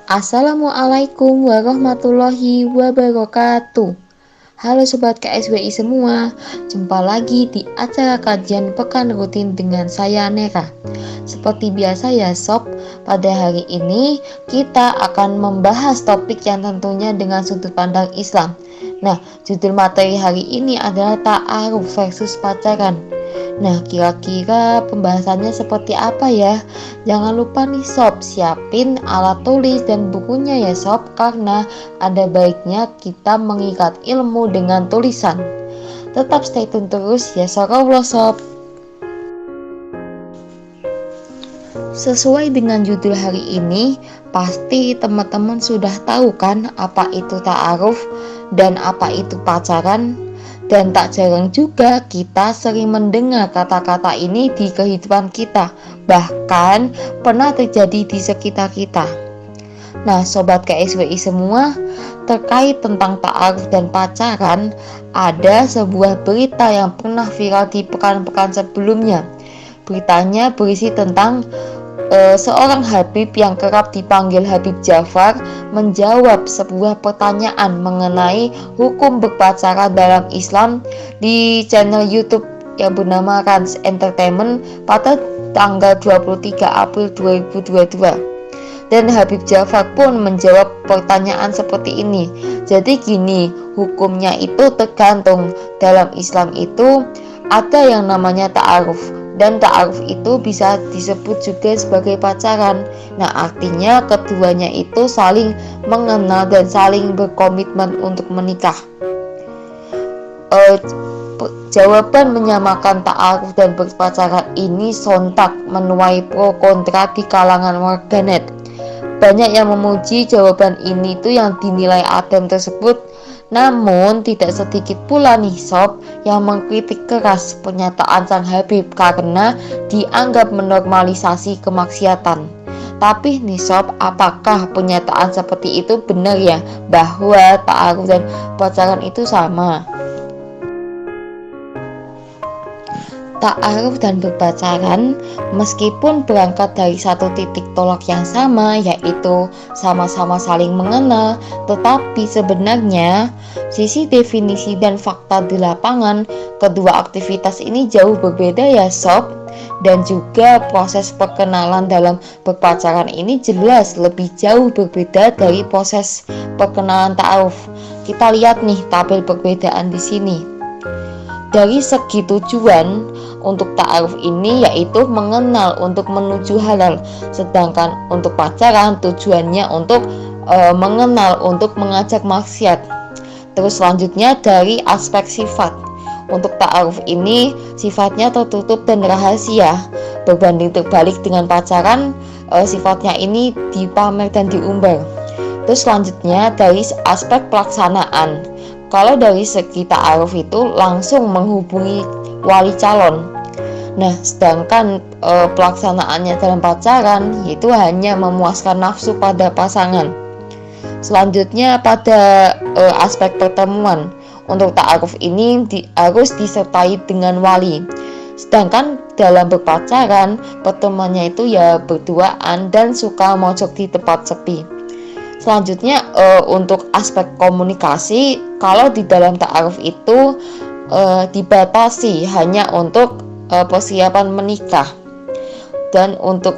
Assalamualaikum warahmatullahi wabarakatuh. Halo Sobat KSWI semua, jumpa lagi di acara kajian pekan rutin dengan saya Nera. Seperti biasa ya Sob, pada hari ini kita akan membahas topik yang tentunya dengan sudut pandang Islam. Nah, judul materi hari ini adalah ta'aruf versus pacaran. Nah, kira-kira pembahasannya seperti apa ya? Jangan lupa nih Sob, siapin alat tulis dan bukunya ya Sob, karena ada baiknya kita mengikat ilmu dengan tulisan. Tetap stay tune terus ya Sob. Sesuai dengan judul hari ini, pasti teman-teman sudah tahu kan apa itu ta'aruf dan apa itu pacaran. Dan tak jarang juga kita sering mendengar kata-kata ini di kehidupan kita, bahkan pernah terjadi di sekitar kita. Nah, Sobat KSWI semua, terkait tentang ta'aruf dan pacaran, ada sebuah berita yang pernah viral di pekan-pekan sebelumnya. Beritanya berisi tentang seorang Habib yang kerap dipanggil Habib Ja'far menjawab sebuah pertanyaan mengenai hukum berpacaran dalam Islam di channel YouTube yang bernama Rans Entertainment pada tanggal 23 April 2022. Dan Habib Ja'far pun menjawab pertanyaan seperti ini. Jadi gini, hukumnya itu tergantung. Dalam Islam itu ada yang namanya ta'aruf, dan ta'aruf itu bisa disebut juga sebagai pacaran. Nah, artinya keduanya itu saling mengenal dan saling berkomitmen untuk menikah. Jawaban menyamakan ta'aruf dan berpacaran ini sontak menuai pro kontra di kalangan warganet. Banyak yang memuji jawaban ini tuh yang dinilai adem tersebut. Namun tidak sedikit pula nih Sob yang mengkritik keras pernyataan sang Habib karena dianggap menormalisasi kemaksiatan. Tapi nih Sob, apakah pernyataan seperti itu benar ya, bahwa ta'aruf dan pacaran itu sama? Ta'aruf dan berpacaran meskipun berangkat dari satu titik tolak yang sama, yaitu sama-sama saling mengenal, tetapi sebenarnya sisi definisi dan fakta di lapangan kedua aktivitas ini jauh berbeda ya Sob. Dan juga proses perkenalan dalam berpacaran ini jelas lebih jauh berbeda dari proses perkenalan ta'aruf. Kita lihat nih tabel perbedaan di sini. Dari segi tujuan untuk ta'aruf ini yaitu mengenal untuk menuju halal, sedangkan untuk pacaran tujuannya untuk mengenal untuk mengajak maksiat. Terus selanjutnya dari aspek sifat. Untuk ta'aruf ini sifatnya tertutup dan rahasia, berbanding terbalik dengan pacaran sifatnya ini dipamer dan diumbar. Terus selanjutnya dari aspek pelaksanaan. Kalau dari segi ta'aruf itu langsung menghubungi wali calon. Nah, sedangkan pelaksanaannya dalam pacaran yaitu hanya memuaskan nafsu pada pasangan. Selanjutnya pada aspek pertemuan. Untuk ta'aruf ini harus disertai dengan wali. Sedangkan dalam berpacaran pertemuannya itu ya berduaan dan suka mojok di tempat sepi. Selanjutnya untuk aspek komunikasi, kalau di dalam ta'aruf itu dibatasi hanya untuk persiapan menikah. Dan untuk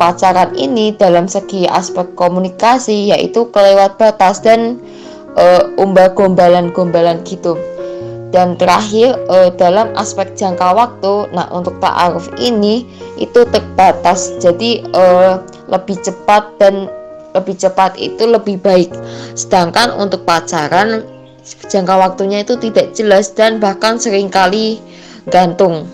pacaran ini dalam segi aspek komunikasi yaitu kelewat batas dan umbar-gombalan gitu. Dan terakhir dalam aspek jangka waktu, nah untuk ta'aruf ini itu terbatas, jadi lebih cepat dan lebih cepat itu lebih baik. Sedangkan untuk pacaran jangka waktunya itu tidak jelas dan bahkan seringkali gantung.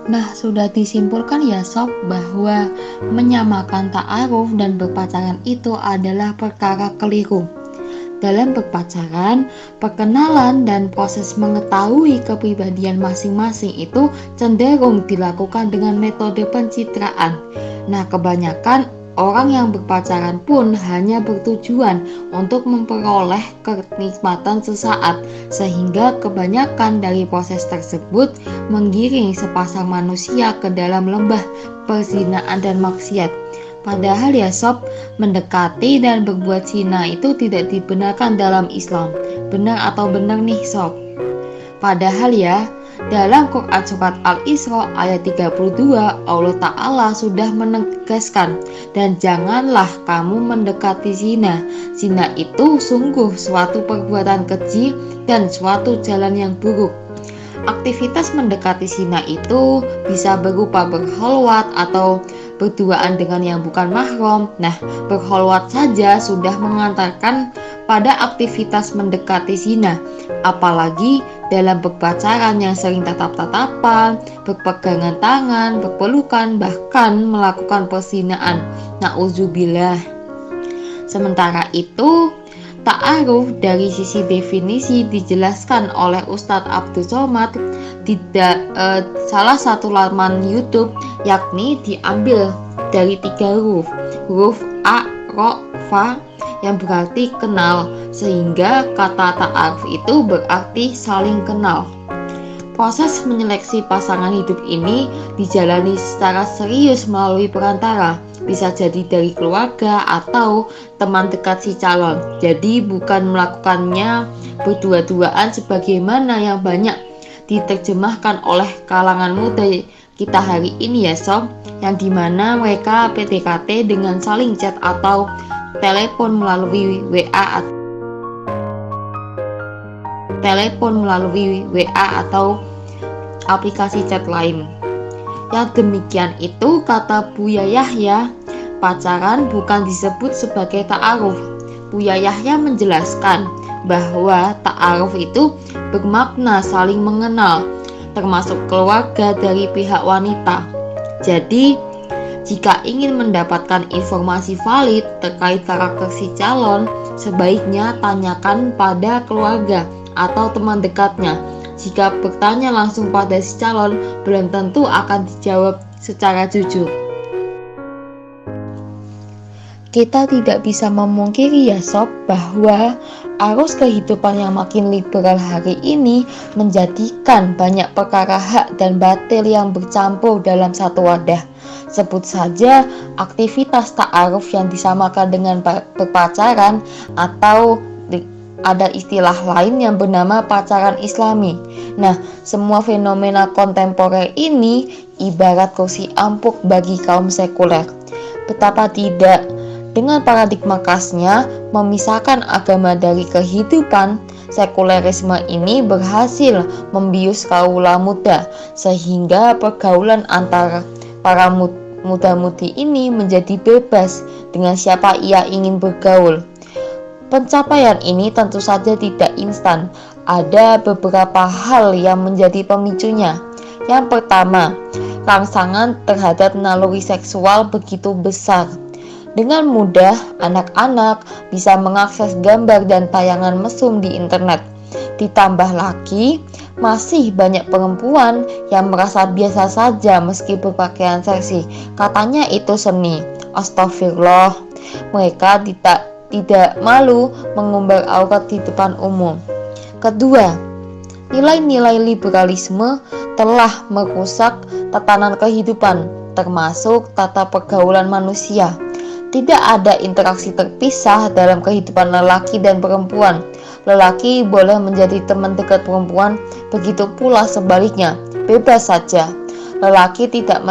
Nah, sudah disimpulkan ya Sob bahwa menyamakan ta'aruf dan berpacaran itu adalah perkara keliru. Dalam berpacaran, perkenalan dan proses mengetahui kepribadian masing-masing itu cenderung dilakukan dengan metode pencitraan. Nah, kebanyakan Orang yang berpacaran pun hanya bertujuan untuk memperoleh kenikmatan sesaat, sehingga kebanyakan dari proses tersebut menggiring sepasang manusia ke dalam lembah perzinaan dan maksiat. Padahal ya sob, mendekati dan berbuat zina itu tidak dibenarkan dalam Islam. Benar atau benar nih sob? Padahal ya, dalam Quran surat Al-Isra ayat 32, Allah Ta'ala sudah menegaskan, dan janganlah kamu mendekati zina. Zina itu sungguh suatu perbuatan keji dan suatu jalan yang buruk. Aktivitas mendekati zina itu bisa berupa berkholwat atau berduaan dengan yang bukan mahram. Nah, berkholwat saja sudah mengantarkan pada aktivitas mendekati zina, apalagi dalam berpacaran yang sering tatap-tatapan, berpegangan tangan, berpelukan, bahkan melakukan perzinaan. Nauzubillah. Sementara itu, ta'aruf dari sisi definisi dijelaskan oleh Ustadz Abdul Somad di salah satu laman YouTube, yakni diambil dari 3 huruf. Huruf A, Ro, Fa yang berarti kenal, sehingga kata ta'aruf itu berarti saling kenal. Proses menyeleksi pasangan hidup ini dijalani secara serius melalui perantara, bisa jadi dari keluarga atau teman dekat si calon. Jadi bukan melakukannya berdua-duaan sebagaimana yang banyak diterjemahkan oleh kalangan muda kita hari ini ya sob, yang dimana mereka PDKT dengan saling chat atau telepon melalui WA atau aplikasi chat lain. Yang demikian itu kata Buya Yahya, pacaran bukan disebut sebagai ta'aruf. Buya Yahya menjelaskan bahwa ta'aruf itu bermakna saling mengenal, termasuk keluarga dari pihak wanita. Jadi, jika ingin mendapatkan informasi valid terkait karakter si calon, sebaiknya tanyakan pada keluarga atau teman dekatnya. Jika bertanya langsung pada si calon, belum tentu akan dijawab secara jujur. Kita tidak bisa memungkiri ya sob, bahwa arus kehidupan yang makin liberal hari ini menjadikan banyak perkara hak dan batil yang bercampur dalam satu wadah. Sebut saja aktivitas ta'aruf yang disamakan dengan berpacaran, atau ada istilah lain yang bernama pacaran Islami. Nah, semua fenomena kontemporer ini ibarat kursi empuk bagi kaum sekuler. Betapa tidak, dengan paradigma khasnya memisahkan agama dari kehidupan, sekulerisme ini berhasil membius kaula muda, sehingga pergaulan antara para muda-mudi ini menjadi bebas dengan siapa ia ingin bergaul. Pencapaian ini tentu saja tidak instan. Ada beberapa hal yang menjadi pemicunya. Yang pertama, rangsangan terhadap naluri seksual begitu besar. Dengan mudah, anak-anak bisa mengakses gambar dan tayangan mesum di internet. Ditambah lagi, masih banyak perempuan yang merasa biasa saja meski berpakaian seksi. Katanya itu seni. Astagfirullah. Mereka tidak malu mengumbar aurat di depan umum. Kedua, nilai-nilai liberalisme telah merusak tatanan kehidupan, termasuk tata pergaulan manusia. Tidak ada interaksi terpisah dalam kehidupan lelaki dan perempuan. Lelaki boleh menjadi teman dekat perempuan, begitu pula sebaliknya, bebas saja. Lelaki tidak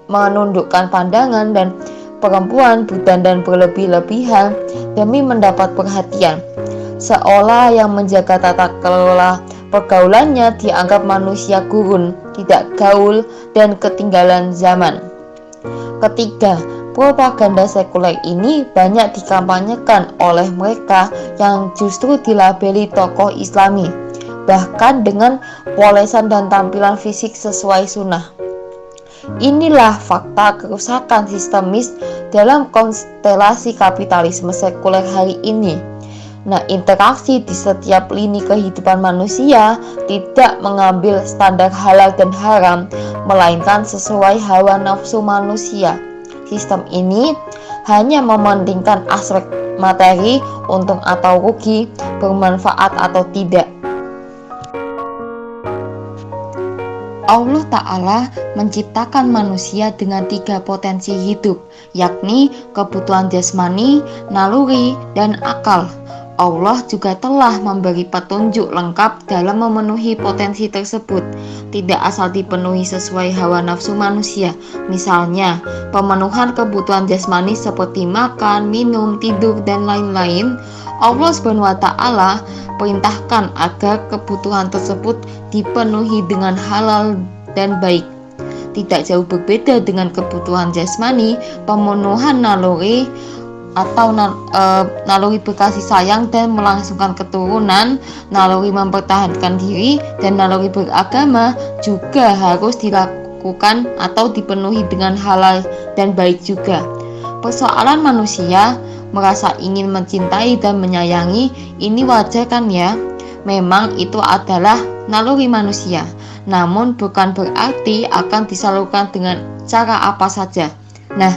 menundukkan pandangan dan perempuan berdandan berlebih-lebihan demi mendapat perhatian. Seolah yang menjaga tata kelola pergaulannya dianggap manusia gurun, tidak gaul, dan ketinggalan zaman. Ketiga, propaganda sekuler ini banyak dikampanyekan oleh mereka yang justru dilabeli tokoh Islami, bahkan dengan polesan dan tampilan fisik sesuai sunnah. Inilah fakta kerusakan sistemis dalam konstelasi kapitalisme sekuler hari ini. Nah, interaksi di setiap lini kehidupan manusia tidak mengambil standar halal dan haram, melainkan sesuai hawa nafsu manusia. Sistem ini hanya mementingkan aspek materi, untung atau rugi, bermanfaat atau tidak. Allah Ta'ala menciptakan manusia dengan 3 potensi hidup, yakni kebutuhan jasmani, naluri, dan akal. Allah juga telah memberi petunjuk lengkap dalam memenuhi potensi tersebut, tidak asal dipenuhi sesuai hawa nafsu manusia. Misalnya, pemenuhan kebutuhan jasmani seperti makan, minum, tidur, dan lain-lain. Allah SWT perintahkan agar kebutuhan tersebut dipenuhi dengan halal dan baik. Tidak jauh berbeda dengan kebutuhan jasmani, pemenuhan naluri atau naluri berkasih sayang dan melangsungkan keturunan, naluri mempertahankan diri, dan naluri beragama juga harus dilakukan atau dipenuhi dengan halal dan baik juga. Persoalan manusia merasa ingin mencintai dan menyayangi, ini wajar kan ya? Memang itu adalah naluri manusia, namun bukan berarti akan disalurkan dengan cara apa saja. Nah,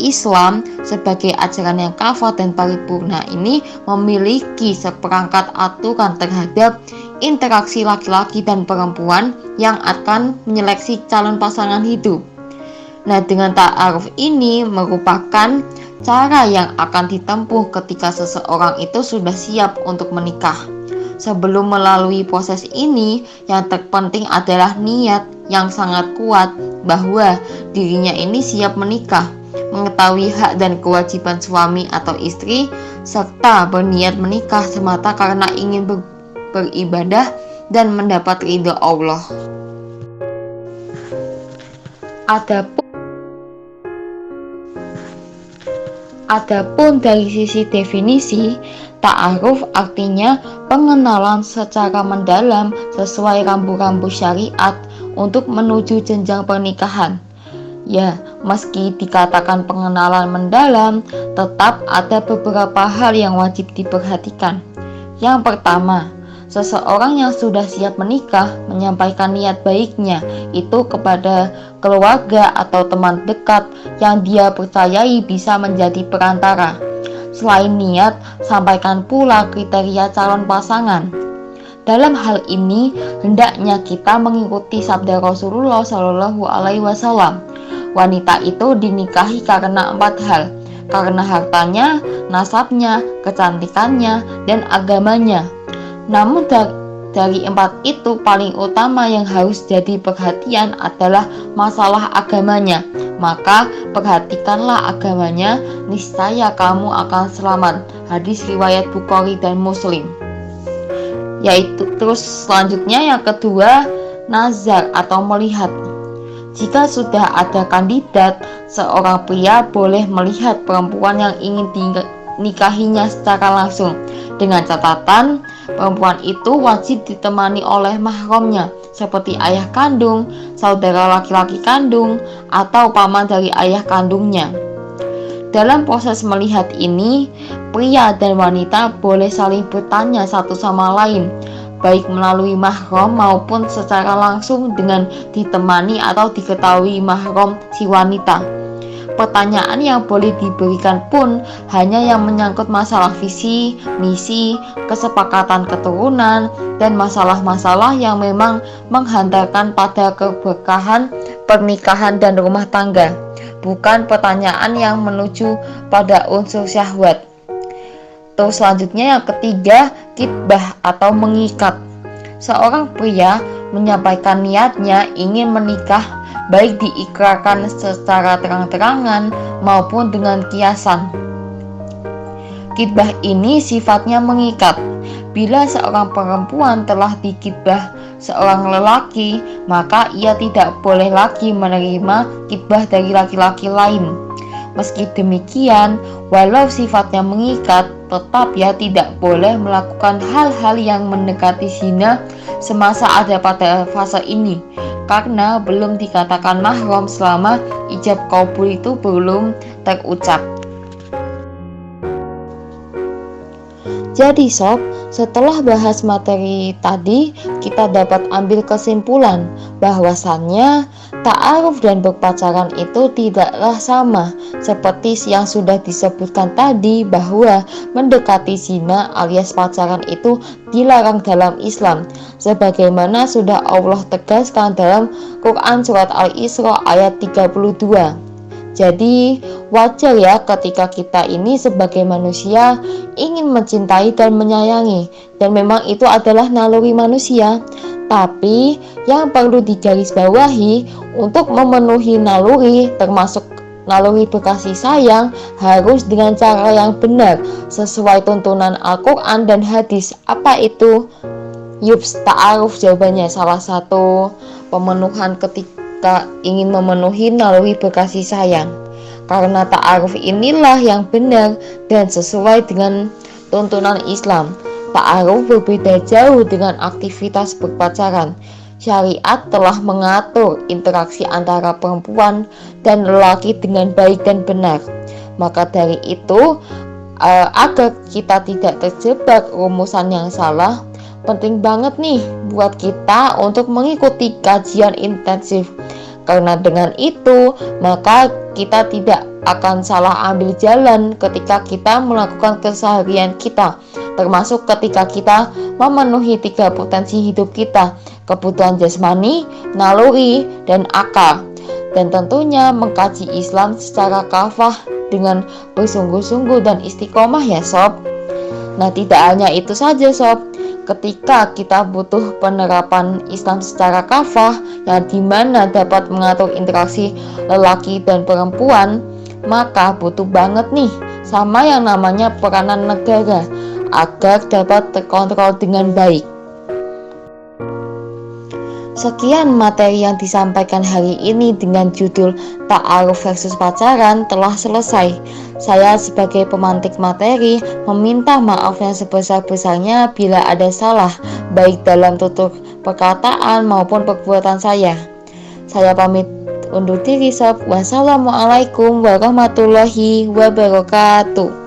Islam sebagai ajaran yang kafah dan paripurna ini memiliki seperangkat aturan terhadap interaksi laki-laki dan perempuan yang akan menyeleksi calon pasangan hidup. Nah, dengan ta'aruf ini merupakan cara yang akan ditempuh ketika seseorang itu sudah siap untuk menikah. Sebelum melalui proses ini, yang terpenting adalah niat yang sangat kuat bahwa dirinya ini siap menikah, mengetahui hak dan kewajiban suami atau istri, serta berniat menikah semata karena ingin beribadah dan mendapat ridho Allah. Adapun dari sisi definisi, ta'aruf artinya pengenalan secara mendalam sesuai rambu-rambu syariat untuk menuju jenjang pernikahan. Ya, meski dikatakan pengenalan mendalam, tetap ada beberapa hal yang wajib diperhatikan. Yang pertama, seseorang yang sudah siap menikah menyampaikan niat baiknya itu kepada keluarga atau teman dekat yang dia percayai bisa menjadi perantara. Selain niat, sampaikan pula kriteria calon pasangan. Dalam hal ini, hendaknya kita mengikuti sabda Rasulullah Shallallahu Alaihi Wasallam. Wanita itu dinikahi karena 4 hal, karena hartanya, nasabnya, kecantikannya, dan agamanya. Namun dari 4 itu paling utama yang harus jadi perhatian adalah masalah agamanya. Maka perhatikanlah agamanya, niscaya kamu akan selamat. Hadis riwayat Bukhari dan Muslim. Yaitu terus selanjutnya yang kedua, nazar atau melihat. Jika sudah ada kandidat, seorang pria boleh melihat perempuan yang ingin dinikahinya secara langsung, dengan catatan perempuan itu wajib ditemani oleh mahramnya, seperti ayah kandung, saudara laki-laki kandung, atau paman dari ayah kandungnya. Dalam proses melihat ini, pria dan wanita boleh saling bertanya satu sama lain, baik melalui mahram maupun secara langsung dengan ditemani atau diketahui mahram si wanita. Pertanyaan yang boleh diberikan pun hanya yang menyangkut masalah visi, misi, kesepakatan keturunan, dan masalah-masalah yang memang menghantarkan pada keberkahan pernikahan dan rumah tangga, bukan pertanyaan yang menuju pada unsur syahwat. Terus selanjutnya yang ketiga, kitbah atau mengikat. Seorang pria menyampaikan niatnya ingin menikah, baik diikrarkan secara terang-terangan maupun dengan kiasan. Kitbah ini sifatnya mengikat. Bila seorang perempuan telah dikitbah seorang lelaki, maka ia tidak boleh lagi menerima kitbah dari laki-laki lain. Meski demikian, walau sifatnya mengikat, tetap ia tidak boleh melakukan hal-hal yang mendekati zina semasa ada pada fase ini, karena belum dikatakan mahram selama ijab qabul itu belum terucap. Jadi sob, Setelah bahas materi tadi, kita dapat ambil kesimpulan bahwasannya ta'aruf dan berpacaran itu tidaklah sama seperti yang sudah disebutkan tadi, bahwa mendekati zina alias pacaran itu dilarang dalam Islam, sebagaimana sudah Allah tegaskan dalam Quran surat Al-Isra ayat 32. Jadi wajar ya ketika kita ini sebagai manusia ingin mencintai dan menyayangi, dan memang itu adalah naluri manusia. Tapi yang perlu digarisbawahi, untuk memenuhi naluri termasuk naluri berkasih sayang harus dengan cara yang benar sesuai tuntunan Al-Quran dan hadis. Apa itu? Yups, ta'aruf jawabannya salah satu pemenuhan ketika ingin memenuhi naluri berkasih sayang. Karena ta'aruf inilah yang benar dan sesuai dengan tuntunan Islam. Ta'aruf berbeda jauh dengan aktivitas berpacaran. Syariat telah mengatur interaksi antara perempuan dan lelaki dengan baik dan benar. Maka dari itu, agar kita tidak terjebak rumusan yang salah, penting banget nih buat kita untuk mengikuti kajian intensif. Karena dengan itu, maka kita tidak akan salah ambil jalan ketika kita melakukan keseharian kita, termasuk ketika kita memenuhi 3 potensi hidup kita: kebutuhan jasmani, naluri, dan akal. Dan tentunya mengkaji Islam secara kafah dengan bersungguh-sungguh dan istiqomah ya sob. Nah, tidak hanya itu saja sob. Ketika kita butuh penerapan Islam secara kafah yang dimana dapat mengatur interaksi lelaki dan perempuan, maka butuh banget nih sama yang namanya peranan negara agar dapat terkontrol dengan baik. Sekian materi yang disampaikan hari ini dengan judul Ta'aruf versus Pacaran telah selesai. Saya sebagai pemantik materi meminta maaf yang sebesar-besarnya bila ada salah, baik dalam tutur perkataan maupun perbuatan saya. Saya pamit undur diri sob. Wassalamualaikum warahmatullahi wabarakatuh.